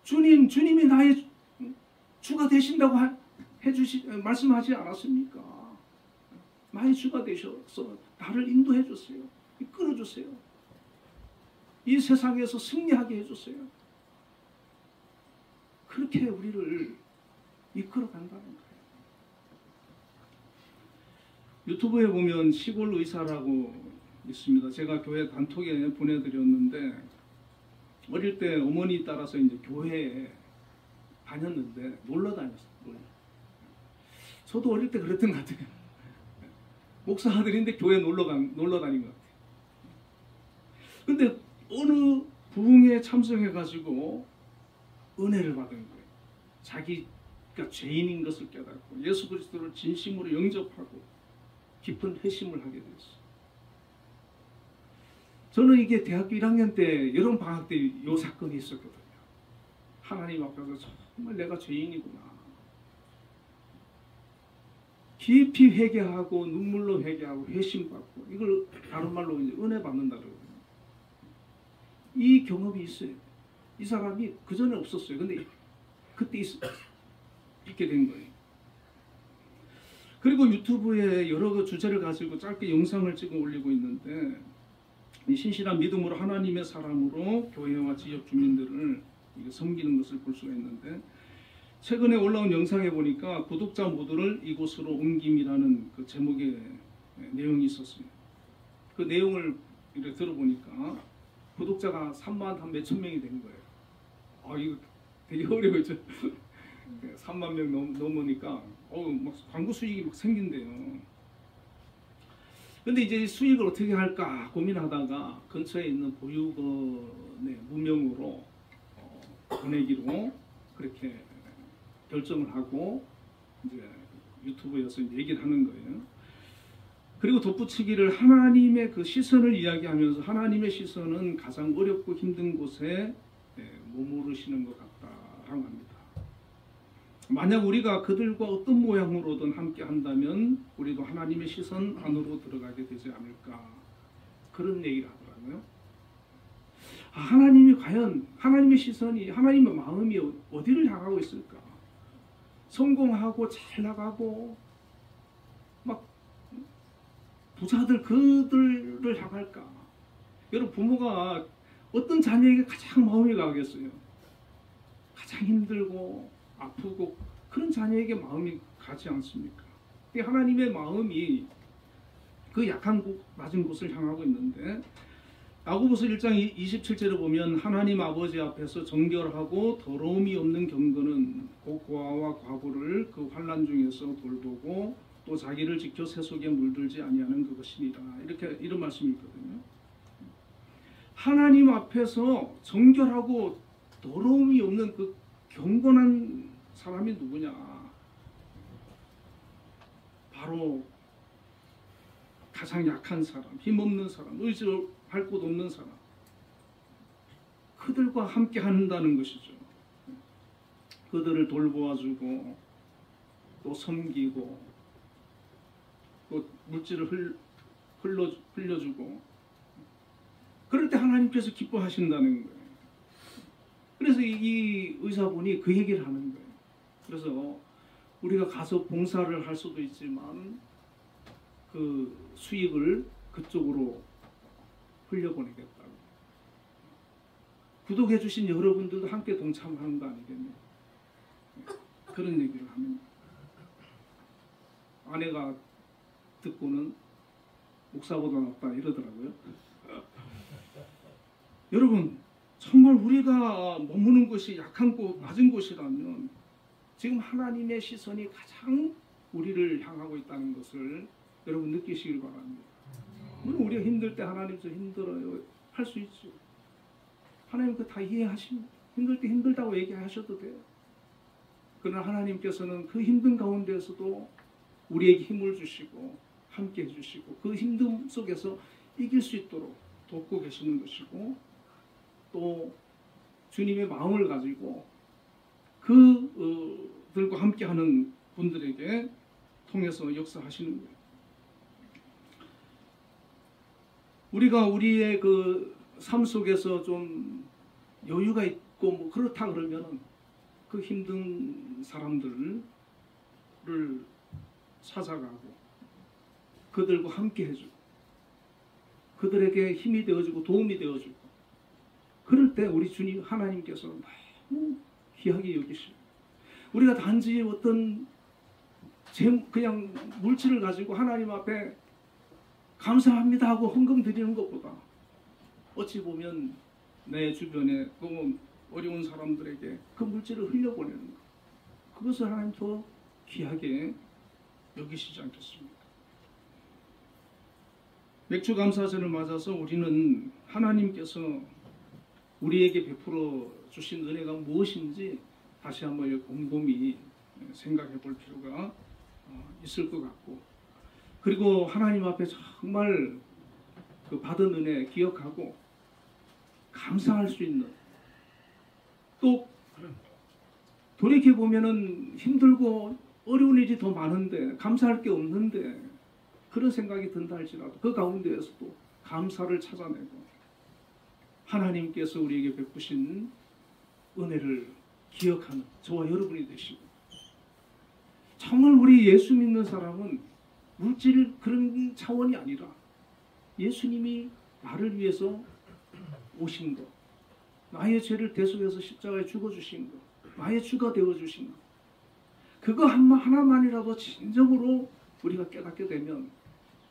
주님이 나의 주가 되신다고 말씀하지 않았습니까? 나의 주가 되셔서 나를 인도해 주세요. 이끌어 주세요. 이 세상에서 승리하게 해주세요. 그렇게 우리를 이끌어 간다는 거예요. 유튜브에 보면 시골 의사라고 있습니다. 제가 교회 단톡에 보내드렸는데 어릴 때 어머니 따라서 이제 교회에 다녔는데 놀러 다녔어요. 저도 어릴 때 그랬던 것 같아요. 목사 아들인데 교회 놀러 다닌 것 같아요. 근데 어느 부흥에 참석해가지고 은혜를 받은 거예요. 자기가 죄인인 것을 깨닫고 예수 그리스도를 진심으로 영접하고 깊은 회심을 하게 되었어요. 저는 이게 대학교 1학년 때 여름 방학 때 이 사건이 있었거든요. 하나님 앞에서 정말 내가 죄인이구나. 깊이 회개하고 눈물로 회개하고 회심받고 이걸 다른 말로 이제 은혜 받는다 그러거든요. 이 경험이 있어요. 이 사람이 그 전에 없었어요. 근데 그때 있게 된 거예요. 그리고 유튜브에 여러 주제를 가지고 짧게 영상을 찍어 올리고 있는데 이 신실한 믿음으로 하나님의 사람으로 교회와 지역 주민들을 섬기는 것을 볼 수가 있는데 최근에 올라온 영상에 보니까 구독자 모두를 이곳으로 옮김이라는 그 제목의 내용이 있었어요. 그 내용을 이렇게 들어보니까 구독자가 3만 한 몇천 명이 된 거예요. 이거 되게 어려워요. 3만 명 넘으니까 막 광고 수익이 막 생긴대요. 근데 이제 수익을 어떻게 할까 고민하다가 근처에 있는 보육원에 무명으로 보내기로 그렇게 결정을 하고 이제 유튜브에서 얘기를 하는 거예요. 그리고 덧붙이기를 하나님의 그 시선을 이야기하면서 하나님의 시선은 가장 어렵고 힘든 곳에 머무르시는 것 같다라고 합니다. 만약 우리가 그들과 어떤 모양으로든 함께 한다면 우리도 하나님의 시선 안으로 들어가게 되지 않을까 그런 얘기를 하더라고요. 하나님이 과연 하나님의 시선이 하나님의 마음이 어디를 향하고 있을까? 성공하고 잘 나가고 막 부자들 그들을 향할까? 여러분 부모가 어떤 자녀에게 가장 마음이 가겠어요? 가장 힘들고 아프고 그런 자녀에게 마음이 가지 않습니까? 하나님의 마음이 그 약한 곳, 낮은 곳을 향하고 있는데 야고보서 1장 27절에 보면 하나님 아버지 앞에서 정결하고 더러움이 없는 경건은 그 고아와 과부를 그 환난 중에서 돌보고 또 자기를 지켜 세속에 물들지 아니하는 그것이니라. 이런 말씀이 있거든요. 하나님 앞에서 정결하고 더러움이 없는 그 경건한 사람이 누구냐? 바로 가장 약한 사람, 힘없는 사람, 의지할 곳 없는 사람. 그들과 함께 한다는 것이죠. 그들을 돌보아주고 또 섬기고 또 물질을 흘려주고 그럴 때 하나님께서 기뻐하신다는 거예요. 그래서 이 의사분이 그 얘기를 하는 거예요. 그래서 우리가 가서 봉사를 할 수도 있지만 그 수익을 그쪽으로 흘려보내겠다고. 구독해 주신 여러분들도 함께 동참하는 거 아니겠네요. 그런 얘기를 합니다. 아내가 듣고는 목사보다 낫다 이러더라고요. 여러분, 정말 우리가 머무는 곳이 약한 곳, 낮은 곳이라면 지금 하나님의 시선이 가장 우리를 향하고 있다는 것을 여러분 느끼시길 바랍니다. 물론 우리가 힘들 때 하나님 저 힘들어요 할 수 있죠. 하나님 그 다 이해하십니다. 힘들 때 힘들다고 얘기하셔도 돼요. 그러나 하나님께서는 그 힘든 가운데에서도 우리에게 힘을 주시고 함께 해주시고 그 힘듦 속에서 이길 수 있도록 돕고 계시는 것이고, 또 주님의 마음을 가지고 그들과 함께하는 분들에게 통해서 역사하시는 거예요. 우리가 우리의 그 삶 속에서 좀 여유가 있고 뭐 그렇다 그러면 그 힘든 사람들을 찾아가고 그들과 함께 해주고 그들에게 힘이 되어주고 도움이 되어주고, 그럴 때 우리 주님 하나님께서 너무 귀하게 여기시고, 우리가 단지 어떤 그냥 물질을 가지고 하나님 앞에 감사합니다 하고 헌금 드리는 것보다 어찌 보면 내 주변에 어려운 사람들에게 그 물질을 흘려보내는 것, 그것을 하나님 더 귀하게 여기시지 않겠습니까? 맥주 감사절을 맞아서 우리는 하나님께서 우리에게 베풀어 주신 은혜가 무엇인지 다시 한번 곰곰이 생각해 볼 필요가 있을 것 같고, 그리고 하나님 앞에 정말 그 받은 은혜 기억하고 감사할 수 있는, 또 돌이켜 보면은 힘들고 어려운 일이 더 많은데 감사할 게 없는데 그런 생각이 든다 할지라도 그 가운데에서도 감사를 찾아내고 하나님께서 우리에게 베푸신 은혜를 기억하는 저와 여러분이 되시고, 정말 우리 예수 믿는 사람은 물질 그런 차원이 아니라 예수님이 나를 위해서 오신 것, 나의 죄를 대속해서 십자가에 죽어주신 것, 나의 주가 되어주신 것, 그거 하나만이라도 진정으로 우리가 깨닫게 되면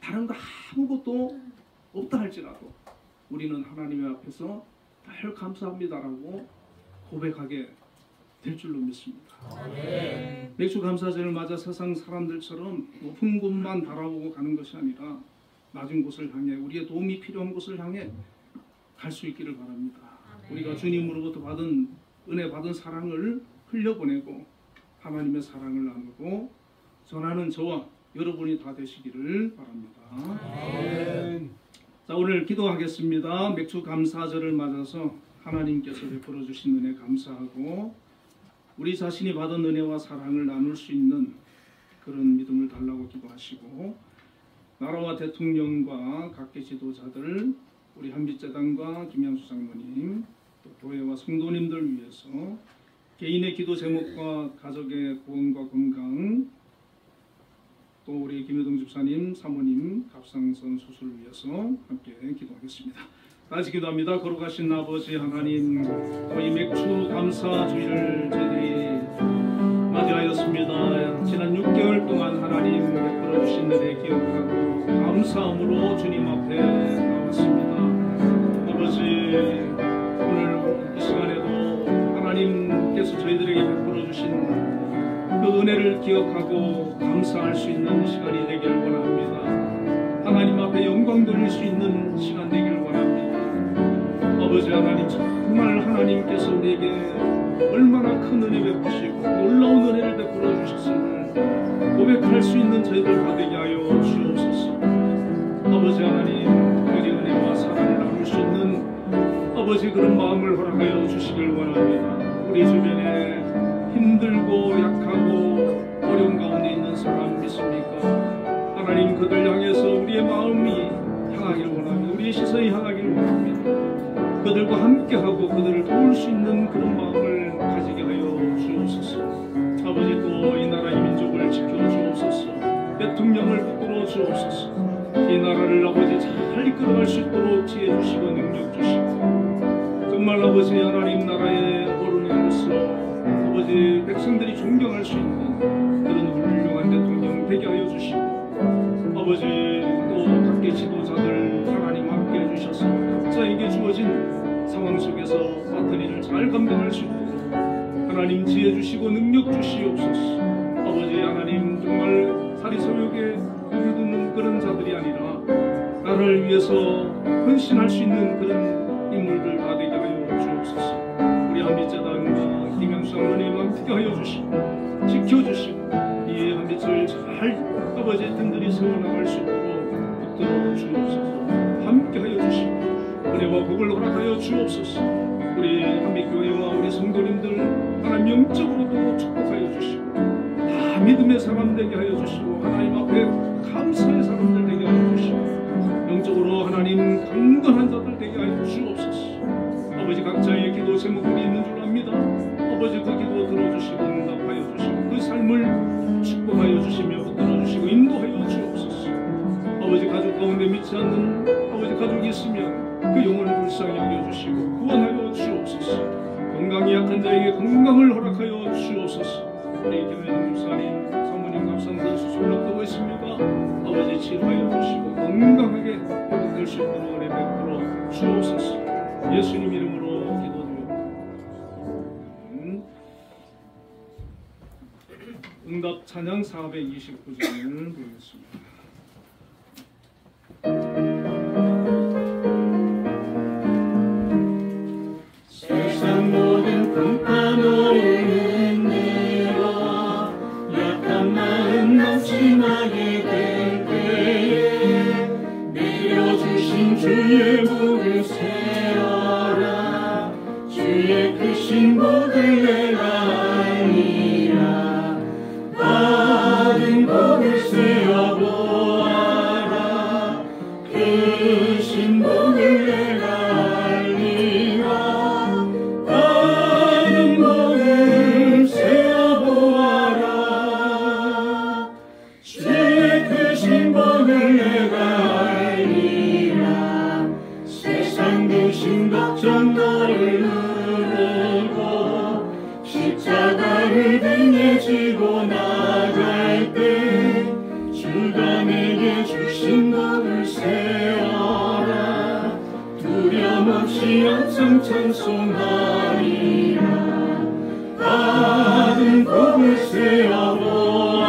다른 거 아무것도 없다 할지라도 우리는 하나님의 앞에서 늘 감사합니다라고 고백하게 될 줄로 믿습니다. 네. 맥주 감사절을 맞아 세상 사람들처럼 높은 곳만 바라보고 가는 것이 아니라 낮은 곳을 향해, 우리의 도움이 필요한 곳을 향해 갈 수 있기를 바랍니다. 우리가 주님으로부터 받은 은혜 받은 사랑을 흘려보내고 하나님의 사랑을 나누고 전하는 저와 여러분이 다 되시기를 바랍니다. 자, 오늘 기도하겠습니다. 맥주 감사절을 맞아서 하나님께서 베풀어 주신 은혜 감사하고 우리 자신이 받은 은혜와 사랑을 나눌 수 있는 그런 믿음을 달라고 기도하시고, 나라와 대통령과 각계 지도자들, 우리 한빛재단과 김양수 장로님, 또 교회와 성도님들 위해서 개인의 기도 제목과 가족의 구원과 건강, 또 우리 김효동 집사님, 사모님 갑상선 수술을 위해서 함께 기도하겠습니다. 다시 기도합니다. 거룩하신 아버지 하나님, 저희 맥주 감사 주일을 저희들이 맞이하였습니다. 지난 6개월 동안 하나님 베풀어 주신 은혜 기억하고 감사함으로 주님 앞에 나왔습니다. 아버지, 오늘 이 시간에도 하나님께서 저희들에게 베풀어 주신 그 은혜를 기억하고 감사할 수 있는 시간이 되기를 원합니다. 하나님 앞에 영광 돌릴 수 있는 시간 되기를 원합니다. 아버지 하나님, 정말 하나님께서 우리에게 얼마나 큰 은혜 베푸시고 놀라운 은혜를 베풀어 주셨음을 고백할 수 있는 저희들 다 되게 하여 주옵소서. 아버지 하나님, 우리 은혜와 사랑을 나눌 수 있는 아버지 그런 마음을 허락하여 주시길 원합니다. 우리 주변에 힘들고 약하고 어려운 가운데 있는 사람 있습니까? 하나님, 그들 향해서 우리의 마음이 향하기를 원합니다. 우리의 시선이 향하기를 원합니다. 그들과 함께하고 그들을 도울 수 있는 그런 마음을 가지게 하여 주옵소서. 아버지, 또 이 나라의 민족을 지켜주옵소서. 대통령을 붙들어 주옵소서. 이 나라를 아버지 잘 이끌어갈 수 있도록 지혜 주시고 능력 주시고, 정말 아버지 하나님 나라의 어른으로서 아버지 백성들이 존경할 수 있는 그런 훌륭한 대통령 되게 하여 주시고, 아버지 또 각계 지도자들 하나님 함께 해주셔서 각자에게 주어진 상황 속에서 맡은 일을 잘 감당할 수 있도록 하나님 지혜 주시고 능력 주시옵소서. 아버지 하나님 정말 사리소욕에 물드는 그런 자들이 아니라 나를 위해서 헌신할 수 있는 그런 인물들 다 되게 하여 주옵소서. 우리 한빛재단과 김영수 하나님 함께 하여 주시고 지켜주시고 이 한빛을 잘 아버지 든든히 세워나갈 수 있도록 붙들어 주옵소서. 함께 하여 주시고 은혜와 복을 허락하여 주옵소서. 우리 한빛교회와 우리 성도님들 하나님 영적으로도 축복하여 주시고 다 믿음의 사람 되게 하여 주시고 하나님 앞에 감사의 사람들 되게 하여 주시고 영적으로 하나님 강건한 자들 되게 하여 주옵소서. 아버지 각자의 기도 제목들이 있는 줄 압니다. 아버지 그 기도 들어주시고 응답하여 주시고 그 삶을 축복하여 주시며 붙들어 주시고 인도하여 주옵소서. 아버지 가족 가운데 믿지 않는 아버지 가족이 있으면 그 영혼을 불쌍히 여겨주시고 구원하여 주옵소서. 건강이 약한 자에게 건강을 허락하여 주옵소서. 우리 교회 목사님, 사모님, 감사님들 수술 앞두고 있습니다. 아버지 치료하여 주시고 건강하게 회복될 수 있도록 은혜 베풀어 주옵소서. 예수님 이름으로 기도드립니다. 응답 찬양 429장을 보겠습니다. 세상 모든 풍파 놓이는 내와 약한 마음 낙심하게 될 때에 내려주신 주의 복을 세어라. 주의 크신 복을 내가 알리라. 받은 복을 세어보아라. 크신 복을 내가 걱정 너를 누르고 십자가를 등에 지고 나갈 때 주가 내게 주신 복을 세어라. 두려움 없이 항상 찬송하리라. 받은 복을 세어보아라.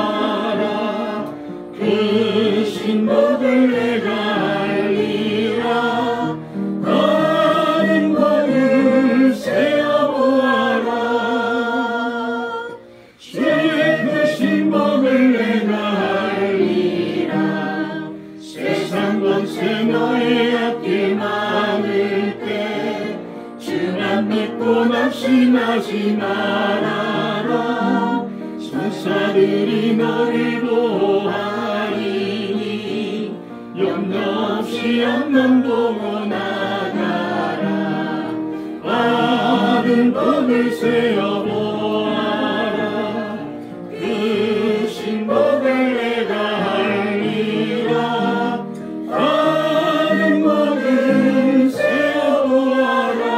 크신 복을 내가 너의 앞길 많을 때 주만 믿고 낙심하지 말아라. 천사들이 너를 보호하리니 염려 없이 앞만 보고 나가라. 받은 복을 세어보아라. 크신 복을 내가 알리라. 받은 복을 세어보아라.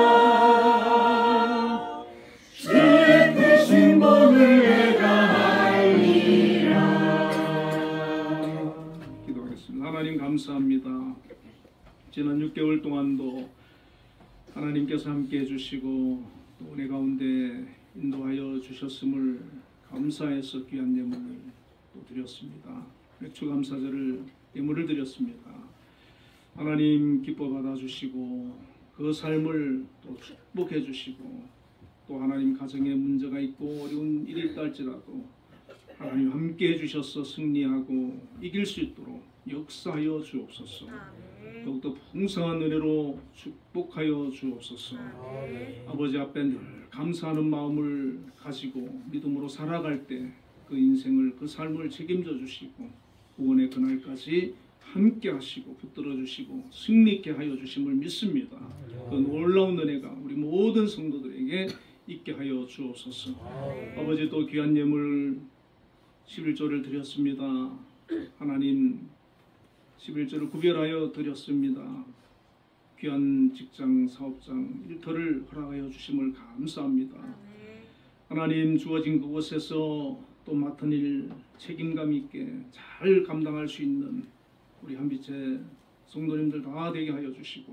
주의 크신 복을 내가 알리라. 기도하겠습니다. 하나님 감사합니다. 지난 6개월 동안도 하나님께서 함께 해주시고 또 은혜 가운데 인도하여 주셨음을 감사해서 귀한 예물을 또 드렸습니다. 맥주감사절을 예물을 드렸습니다. 하나님 기뻐 받아주시고 그 삶을 또 축복해 주시고 또 하나님 가정에 문제가 있고 어려운 일이 있다 할지라도 하나님 함께 해주셔서 승리하고 이길 수 있도록 역사하여 주옵소서. 더욱더 풍성한 은혜로 축복하여 주옵소서. 아버지 앞에 늘 감사하는 마음을 가지고 믿음으로 살아갈 때 그 인생을 그 삶을 책임져 주시고 구원의 그날까지 함께 하시고 붙들어 주시고 승리 있게 하여 주심을 믿습니다. 그 놀라운 은혜가 우리 모든 성도들에게 있게 하여 주옵소서. 아버지 또 귀한 예물 11조를 드렸습니다. 하나님 11조를 구별하여 드렸습니다. 귀한 직장, 사업장, 일터를 허락하여 주심을 감사합니다. 하나님 주어진 그곳에서 또 맡은 일 책임감 있게 잘 감당할 수 있는 우리 한빛의 성도님들 다 되게 하여 주시고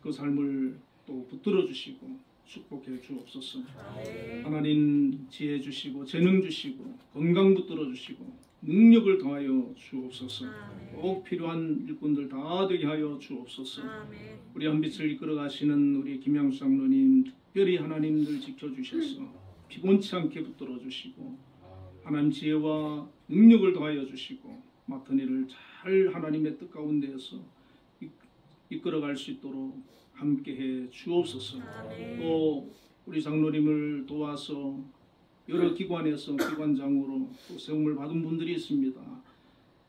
그 삶을 또 붙들어 주시고 축복해 주옵소서. 하나님 지혜 주시고 재능 주시고 건강 붙들어 주시고 능력을 더하여 주옵소서. 꼭 필요한 일꾼들 다 되게 하여 주옵소서. 우리 한빛을 이끌어 가시는 우리 김양수 장로님 특별히 하나님들 지켜주셔서 피곤치 않게 붙들어 주시고 하나님 지혜와 능력을 더하여 주시고 맡은 일을 잘 하나님의 뜻 가운데에서 이끌어갈 수 있도록 함께해 주옵소서. 또 우리 장로님을 도와서 여러 기관에서 기관장으로 또 세움을 받은 분들이 있습니다.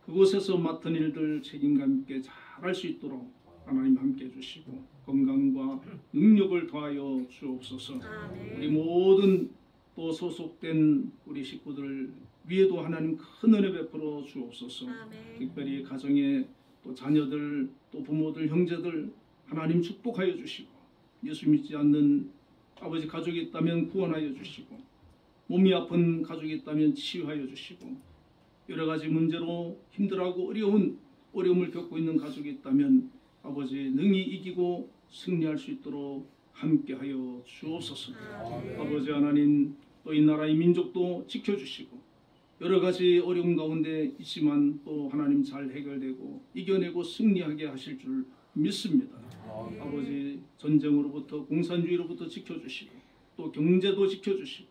그곳에서 맡은 일들 책임감 있게 잘할 수 있도록 하나님 함께 해주시고 건강과 능력을 더하여 주옵소서. 우리 모든 또 소속된 우리 식구들 위에도 하나님 큰 은혜 베풀어 주옵소서. 특별히 가정에 또 자녀들 또 부모들 형제들 하나님 축복하여 주시고 예수 믿지 않는 아버지 가족이 있다면 구원하여 주시고 몸이 아픈 가족이 있다면 치유하여 주시고 여러 가지 문제로 힘들어하고 어려움을 겪고 있는 가족이 있다면 아버지 능히 이기고 승리할 수 있도록 함께하여 주옵소서. 아버지 하나님 또 이 나라 이 민족도 지켜주시고 여러 가지 어려움 가운데 있지만 또 하나님 잘 해결되고 이겨내고 승리하게 하실 줄 믿습니다. 아버지 전쟁으로부터 공산주의로부터 지켜주시고 또 경제도 지켜주시고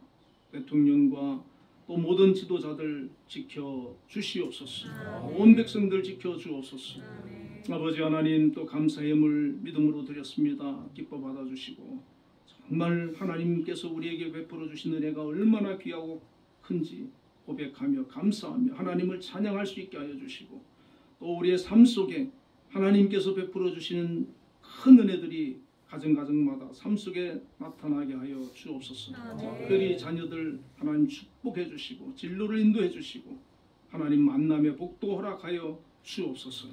대통령과 또 모든 지도자들 지켜주시옵소서. 온 백성들 지켜주옵소서. 아버지 하나님 또 감사의 예물 믿음으로 드렸습니다. 기뻐 받아주시고 정말 하나님께서 우리에게 베풀어 주신 은혜가 얼마나 귀하고 큰지 고백하며 감사하며 하나님을 찬양할 수 있게 하여 주시고 또 우리의 삶 속에 하나님께서 베풀어 주시는 큰 은혜들이 가정가정마다 삶 속에 나타나게 하여 주옵소서. 특별히 자녀들 하나님 축복해 주시고 진로를 인도해 주시고 하나님 만남의 복도 허락하여 주옵소서.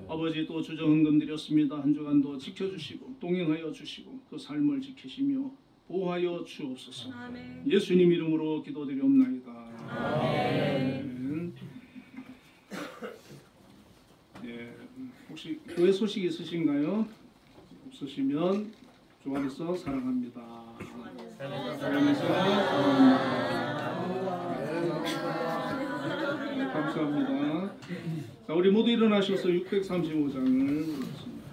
아버지 또 주정헌금 드렸습니다. 한 주간도 지켜주시고 동행하여 주시고 그 삶을 지키시며 보호하여 주옵소서. 예수님 이름으로 기도드리옵나이다. 아멘. 예, 혹시 교회 소식 있으신가요? 없으시면 주 안에서 사랑합니다. 감사합니다. 자, 우리 모두 일어나셔서 635장을 읽겠습니다.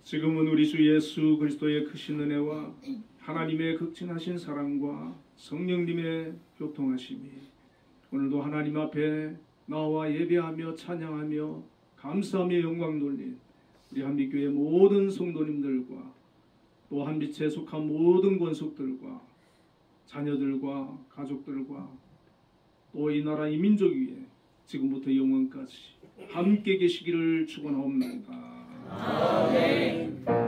지금은 우리 주 예수 그리스도의 크신 은혜와 하나님의 극진하신 사랑과 성령님의 교통하심이 오늘도 하나님 앞에 나와 예배하며 찬양하며 감사하며 영광 돌린 우리 한빛교회 모든 성도님들과 또 한빛에 속한 모든 권속들과 자녀들과 가족들과 또 이 나라 이 민족 위에 지금부터 영원까지 함께 계시기를 축원하옵나이다. 아멘.